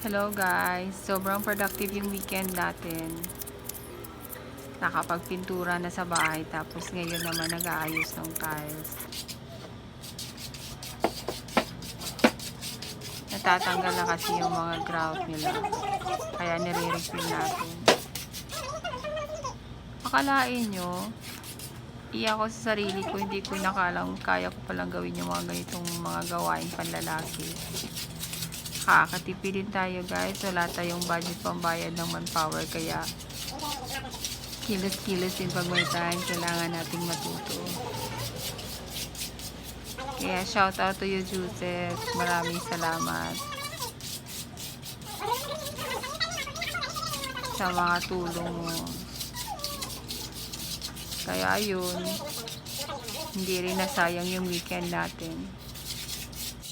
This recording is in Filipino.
Hello guys, sobrang productive yung weekend natin. Nakapagpintura na sa bahay tapos ngayon naman nag-aayos ng tiles. Natatanggal na kasi yung mga grout nila. Kaya nire-refill natin. Akalain nyo, iya ko sa sarili ko, hindi ko nakalang kaya ko palang gawin yung mga ganitong mga gawain panlalaki. Kakatipid din tayo guys, wala tayong budget pambayad ng manpower, kaya kilos-kilos din pag may time, kailangan nating matuto. Kaya shout out to you Joseph, maraming salamat sa mga tulong mo. Kaya ayun, hindi rin nasayang yung weekend natin.